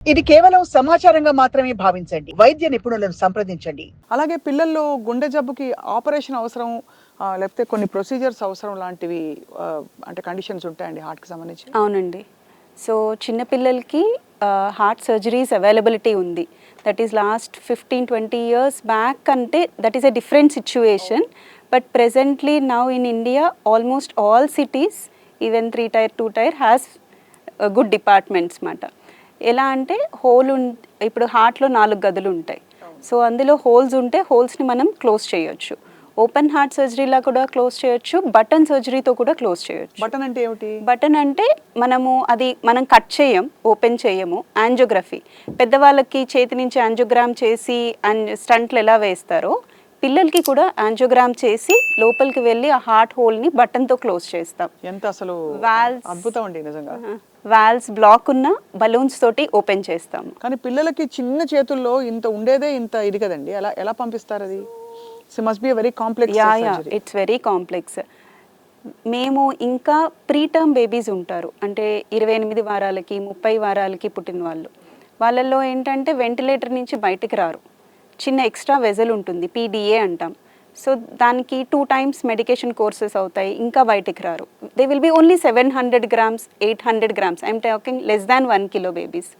ఇది కేవలం సమాచారంగా మాత్రమే భావించండి. వైద్య నిపుణులను సంప్రదించండి. అలాగే పిల్లల్లో గుండె జబ్బుకి ఆపరేషన్ అవసరం లేకపోతే కొన్ని ప్రొసీజర్స్ అవసరం లాంటివి అంటే కండిషన్స్ ఉంటాయండి హార్ట్కి సంబంధించి? అవునండి. సో చిన్న పిల్లలకి హార్ట్ సర్జరీస్ అవైలబిలిటీ ఉంది. That is last 15-20 years back అంటే that is a different situation. But presently now in India almost all cities even 3 tier 2 tier has good departments మాట. ఎలా అంటే ఇప్పుడు హార్ట్లో 4 గదులు ఉంటాయి. సో అందులో హోల్స్ ఉంటే హోల్స్ని మనం క్లోజ్ చేయొచ్చు. ఓపెన్ హార్ట్ సర్జరీలా కూడా క్లోజ్ చేయొచ్చు, బటన్ సర్జరీతో కూడా క్లోజ్ చేయొచ్చు. బటన్ అంటే ఏమిటి? బటన్ అంటే మనం కట్ చేయం, ఓపెన్ చేయము. యాంజియోగ్రఫీ పెద్దవాళ్ళకి చేతి నుంచి యాంజియోగ్రామ్ చేసి స్టంట్లు ఎలా వేస్తారో పిల్లలకి కూడా యాంజియోగ్రామ్ చేసి లోపలికి వెళ్ళి ఆ హార్ట్ హోల్ని బటన్తో క్లోజ్ చేస్తాం. ఎంత అసలు అద్భుతం అండి నిజంగా. వాల్స్ బ్లాక్ ఉన్న బలూన్స్ తోటి ఓపెన్ చేస్తాము. కానీ పిల్లలకి చిన్న చేతుల్లో ఇంత ఉండేదే ఇంత ఇది కదండి, ఎలా పంపిస్తారు అది? So must be very complex. It's very complex. మేము ఇంకా ప్రీటర్మ్ బేబీస్ ఉంటారు, అంటే 28 వారాలకి 30 వారాలకి పుట్టిన వాళ్ళల్లో ఏంటంటే వెంటిలేటర్ నుంచి బయటికి రారు. చిన్న ఎక్స్ట్రా వెజల్ ఉంటుంది, PDA అంటాం. సో దానికి 2 times మెడికేషన్ కోర్సెస్ అవుతాయి, ఇంకా బయటికి రారు. They will be only 700 grams 800 grams. I'm talking less than 1 kilo babies.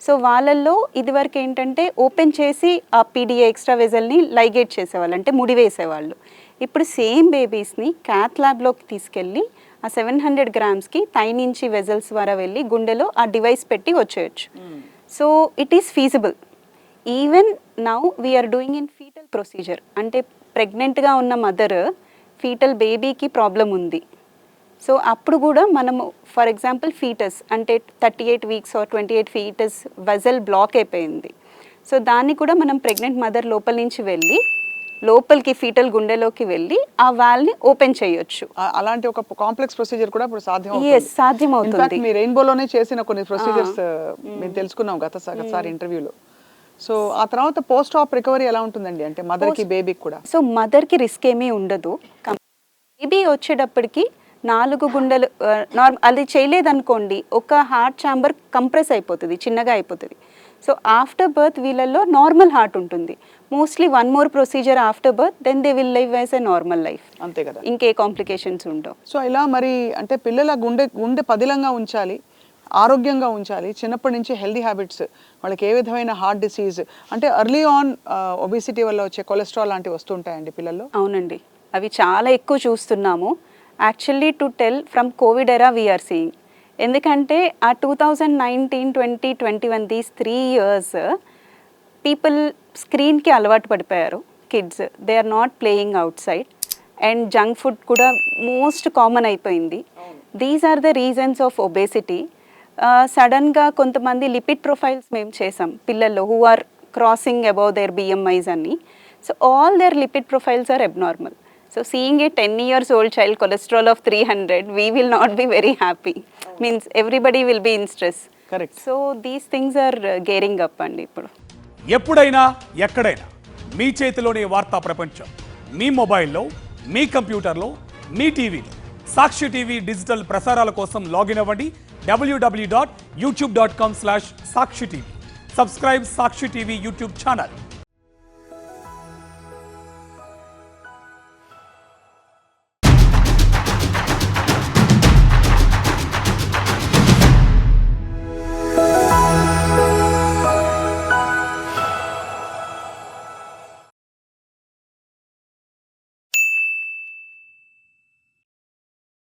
So వాళ్ళల్లో ఇదివరకు ఏంటంటే ఓపెన్ చేసి ఆ PDA ఎక్స్ట్రా వెజల్ని లైగేట్ చేసేవాళ్ళు, అంటే ముడి వేసేవాళ్ళు. ఇప్పుడు సేమ్ బేబీస్ని క్యాత్ ల్యాబ్లోకి తీసుకెళ్ళి ఆ 700 gramsకి థై నుంచి వెజల్స్ ద్వారా వెళ్ళి గుండెలో ఆ డివైస్ పెట్టి వచ్చేయచ్చు. So it is feasible. Even now we are doing in fetal procedure, అంటే ప్రెగ్నెంట్గా ఉన్న మదర్ ఫీటల్ బేబీకి ప్రాబ్లం ఉంది. సో అప్పుడు కూడా మనము ఫర్ ఎగ్జాంపుల్ ఫీటస్ అంటే 38 weeks or 28 foetus vessel black అయిపోయింది. సో దాన్ని కూడా మనం ప్రెగ్నెంట్ మదర్ లోపల నుంచి వెళ్ళి లోపలికి ఫీటల్ గుండెలోకి వెళ్ళి ఆ వాల్ని ఓపెన్ చేయొచ్చు. అలాంటి ఒక కాంప్లెక్స్ ప్రొసీజర్ కూడా ఇప్పుడు సాధ్యమవుతుంది. మీ రెయిన్బోలోనే చేసిన కొన్ని ప్రొసీజర్స్ మేము తెలుసుకున్నాం గతసారి ఇంటర్వ్యూలో. సో ఆ తర్వాత పోస్ట్ ఆప్ రికవరీ ఎలా ఉంటుందండి, అంటే మదర్కి బేబీకి కూడా? సో మదర్కి రిస్క్ ఏమీ ఉండదు. బేబీ వచ్చేటప్పటికి 4 గుండెలు అది చేయలేదనుకోండి, ఒక హార్ట్ ఛాంబర్ కంప్రెస్ అయిపోతుంది, చిన్నగా అయిపోతుంది. సో ఆఫ్టర్ బర్త్ వీళ్ళల్లో నార్మల్ హార్ట్ ఉంటుంది. Mostly 1 more procedure after birth, then they will live as a normal life. అంతే కదా, ఇంకే కాంప్లికేషన్స్ ఉండవు. సో ఇలా మరి అంటే పిల్లల గుండె పదిలంగా ఉంచాలి, ఆరోగ్యంగా ఉంచాలి, చిన్నప్పటి నుంచి హెల్దీ హ్యాబిట్స్, వాళ్ళకి ఏ విధమైన హార్ట్ డిసీజ్ అంటే ఎర్లీ ఆన్ ఒబిసిటీ వల్ల వచ్చే కొలెస్ట్రాల్ లాంటివి వస్తుంటాయండి పిల్లల్లో? అవునండి, అవి చాలా ఎక్కువ చూస్తున్నాము. Actually to tell from Covid ఎరా వీఆర్ సీయింగ్. ఎందుకంటే ఆ 2019, 20, 21 దీస్ 3 years పీపుల్ స్క్రీన్కి అలవాటు పడిపోయారు. Kids they are not playing outside and junk food కూడా మోస్ట్ కామన్ అయిపోయింది. These are the reasons of obesity. సడన్గా కొంతమంది లిపిడ్ ప్రొఫైల్స్ మేము చేసాం పిల్లల్లో who are crossing above their BMIs అని. So all their lipid profiles are abnormal. So seeing a 10 years old child cholesterol of 300, we will not be very happy. Means everybody will be in stress. Correct. So these things are gearing up and ఇప్పుడు ఎప్పుడైనా ఎక్కడైనా మీ చేతిలోనే వార్తా ప్రపంచం, మీ మొబైల్లో, మీ కంప్యూటర్లో, మీ టీవీలో. సాక్షి TV digital ప్రసారాల కోసం లాగిన్ అవ్వండి www.youtube.com/సాక్షి టీవీ. సబ్స్క్రైబ్ సాక్షి టీవీ యూట్యూబ్ ఛానల్.